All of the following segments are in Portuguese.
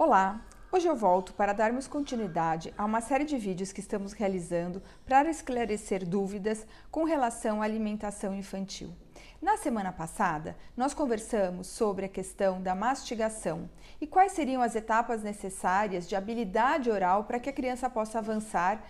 Olá! Hoje eu volto para darmos continuidade a uma série de vídeos que estamos realizando para esclarecer dúvidas com relação à alimentação infantil. Na semana passada, nós conversamos sobre a questão da mastigação e quais seriam as etapas necessárias de habilidade oral para que a criança possa avançar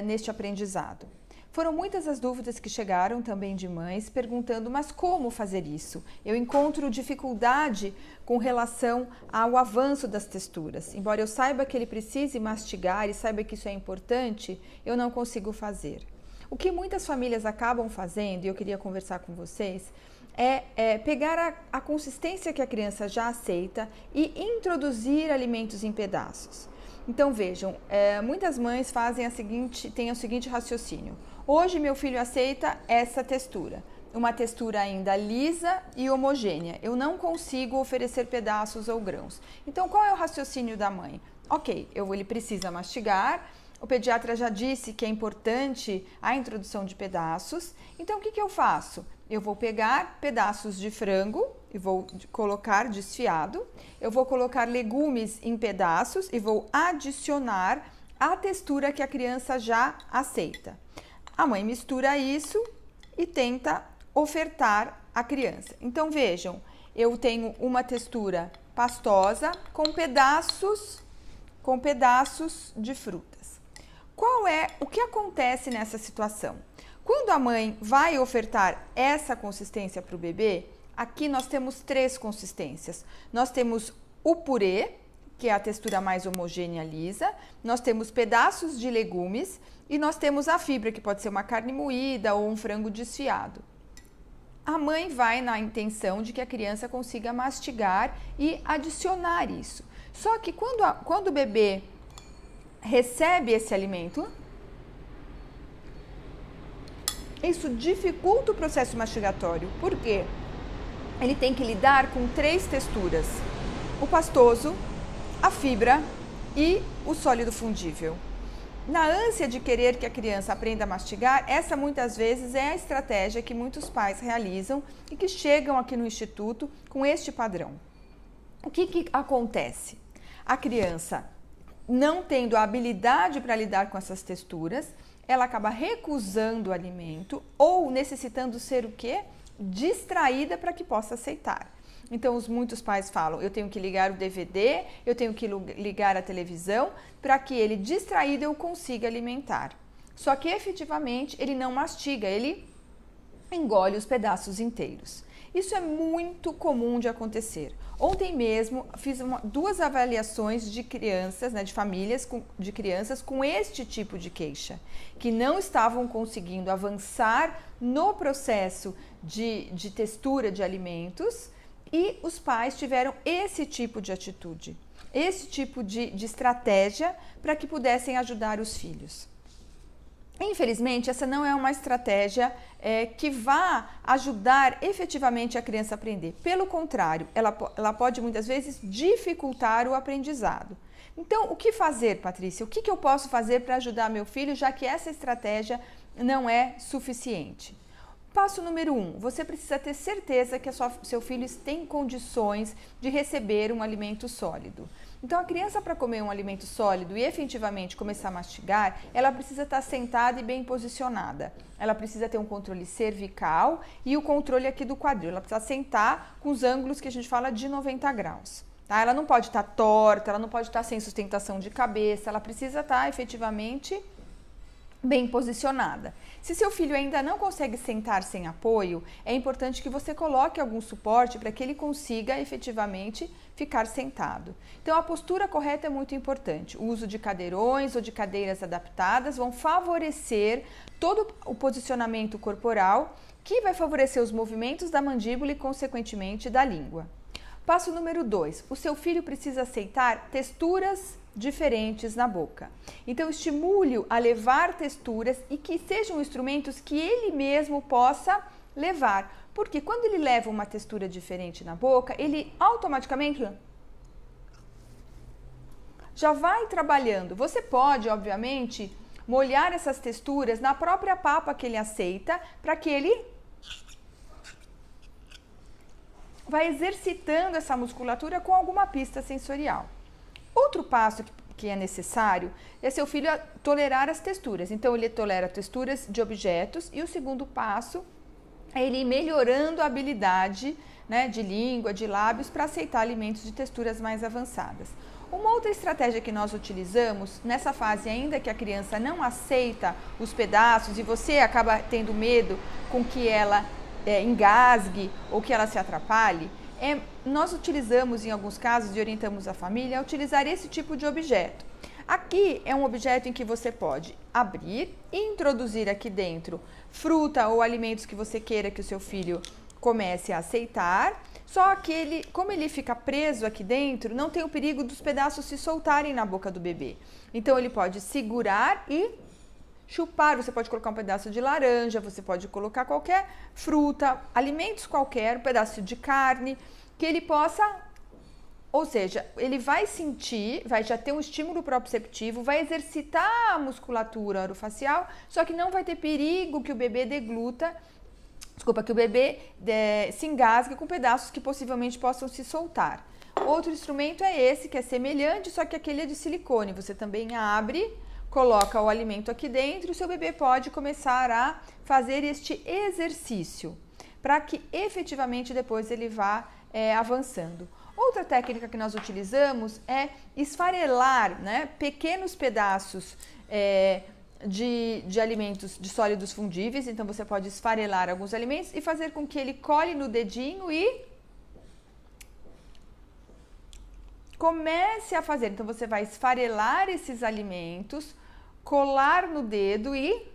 neste aprendizado. Foram muitas as dúvidas que chegaram também de mães perguntando, mas como fazer isso? Eu encontro dificuldade com relação ao avanço das texturas. Embora eu saiba que ele precise mastigar e saiba que isso é importante, eu não consigo fazer. O que muitas famílias acabam fazendo, e eu queria conversar com vocês, é pegar a consistência que a criança já aceita e introduzir alimentos em pedaços. Então vejam, muitas mães têm o seguinte raciocínio. Hoje meu filho aceita essa textura, uma textura ainda lisa e homogênea. Eu não consigo oferecer pedaços ou grãos. Então qual é o raciocínio da mãe? Ok, ele precisa mastigar, o pediatra já disse que é importante a introdução de pedaços. Então o que eu faço? Eu vou pegar pedaços de frango e vou colocar desfiado. Eu vou colocar legumes em pedaços e vou adicionar a textura que a criança já aceita. A mãe mistura isso e tenta ofertar à criança. Então vejam, eu tenho uma textura pastosa com pedaços de frutas. O que acontece nessa situação? Quando a mãe vai ofertar essa consistência para o bebê, aqui nós temos três consistências. Nós temos o purê, que é a textura mais homogênea lisa, nós temos pedaços de legumes e nós temos a fibra, que pode ser uma carne moída ou um frango desfiado. A mãe vai na intenção de que a criança consiga mastigar e adicionar isso. Só que quando o bebê recebe esse alimento, isso dificulta o processo mastigatório. Por quê? Ele tem que lidar com três texturas: o pastoso, a fibra e o sólido fundível. Na ânsia de querer que a criança aprenda a mastigar, essa muitas vezes é a estratégia que muitos pais realizam e que chegam aqui no Instituto com este padrão. O que acontece? A criança, não tendo a habilidade para lidar com essas texturas, ela acaba recusando o alimento ou necessitando ser o quê? Distraída para que possa aceitar. Então, muitos pais falam, eu tenho que ligar o DVD, eu tenho que ligar a televisão, para que ele, distraído, eu consiga alimentar. Só que, efetivamente, ele não mastiga, ele engole os pedaços inteiros. Isso é muito comum de acontecer. Ontem mesmo, fiz duas avaliações de crianças, de famílias de crianças com este tipo de queixa, que não estavam conseguindo avançar no processo de textura de alimentos, e os pais tiveram esse tipo de atitude, esse tipo de estratégia para que pudessem ajudar os filhos. Infelizmente, essa não é uma estratégia que vá ajudar efetivamente a criança a aprender. Pelo contrário, ela pode muitas vezes dificultar o aprendizado. Então, o que fazer, Patrícia? O que eu posso fazer para ajudar meu filho, já que essa estratégia não é suficiente? Passo número 1, você precisa ter certeza que seu filho tem condições de receber um alimento sólido. Então, a criança, para comer um alimento sólido e efetivamente começar a mastigar, ela precisa estar sentada e bem posicionada. Ela precisa ter um controle cervical e o controle aqui do quadril. Ela precisa sentar com os ângulos que a gente fala de 90 graus. Tá? Ela não pode estar torta, ela não pode estar sem sustentação de cabeça, ela precisa estar efetivamente bem posicionada. Se seu filho ainda não consegue sentar sem apoio, é importante que você coloque algum suporte para que ele consiga efetivamente ficar sentado. Então, a postura correta é muito importante. O uso de cadeirões ou de cadeiras adaptadas vão favorecer todo o posicionamento corporal, que vai favorecer os movimentos da mandíbula e, consequentemente, da língua. Passo número 2. O seu filho precisa aceitar texturas diferentes na boca. Então, estimule-o a levar texturas e que sejam instrumentos que ele mesmo possa levar. Porque quando ele leva uma textura diferente na boca, ele automaticamente já vai trabalhando. Você pode, obviamente, molhar essas texturas na própria papa que ele aceita, para que ele vai exercitando essa musculatura com alguma pista sensorial. Outro passo que é necessário é seu filho tolerar as texturas. Então, ele tolera texturas de objetos e o segundo passo é ele ir melhorando a habilidade, né, de língua, de lábios para aceitar alimentos de texturas mais avançadas. Uma outra estratégia que nós utilizamos nessa fase, ainda que a criança não aceita os pedaços e você acaba tendo medo com que ela engasgue ou que ela se atrapalhe, nós utilizamos em alguns casos e orientamos a família a utilizar esse tipo de objeto. Aqui é um objeto em que você pode abrir e introduzir aqui dentro fruta ou alimentos que você queira que o seu filho comece a aceitar. Só que como ele fica preso aqui dentro, não tem o perigo dos pedaços se soltarem na boca do bebê. Então ele pode segurar e chupar. Você pode colocar um pedaço de laranja, você pode colocar qualquer fruta, alimentos qualquer, um pedaço de carne, que ele possa, ou seja, ele vai sentir, vai já ter um estímulo proprioceptivo, vai exercitar a musculatura orofacial, só que não vai ter perigo que o bebê que o bebê se engasgue com pedaços que possivelmente possam se soltar. Outro instrumento é esse, que é semelhante, só que aquele é de silicone. Você também abre, coloca o alimento aqui dentro e o seu bebê pode começar a fazer este exercício, para que efetivamente depois ele vá avançando. Outra técnica que nós utilizamos é esfarelar, né, pequenos pedaços de alimentos, de sólidos fundíveis. Então você pode esfarelar alguns alimentos e fazer com que ele cole no dedinho e comece a fazer. Então você vai esfarelar esses alimentos, colar no dedo e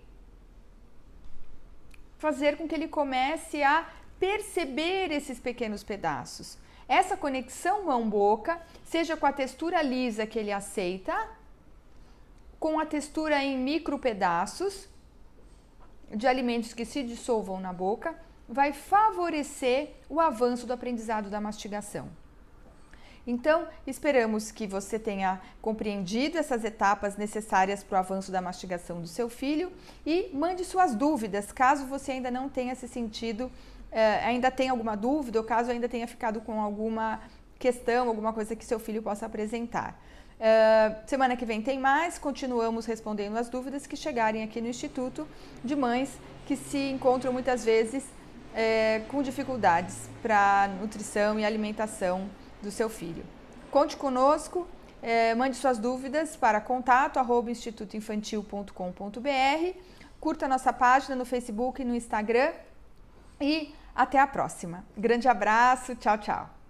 fazer com que ele comece a perceber esses pequenos pedaços. Essa conexão mão-boca, seja com a textura lisa que ele aceita, com a textura em micro pedaços de alimentos que se dissolvam na boca, vai favorecer o avanço do aprendizado da mastigação. Então, esperamos que você tenha compreendido essas etapas necessárias para o avanço da mastigação do seu filho e mande suas dúvidas, caso você ainda não tenha se sentido, ainda tenha alguma dúvida ou caso ainda tenha ficado com alguma questão, alguma coisa que seu filho possa apresentar. Semana que vem tem mais, continuamos respondendo as dúvidas que chegarem aqui no Instituto de mães que se encontram muitas vezes com dificuldades para nutrição e alimentação do seu filho. Conte conosco, mande suas dúvidas para contato@institutoinfantil.com.br, curta nossa página no Facebook e no Instagram e até a próxima. Grande abraço, tchau, tchau.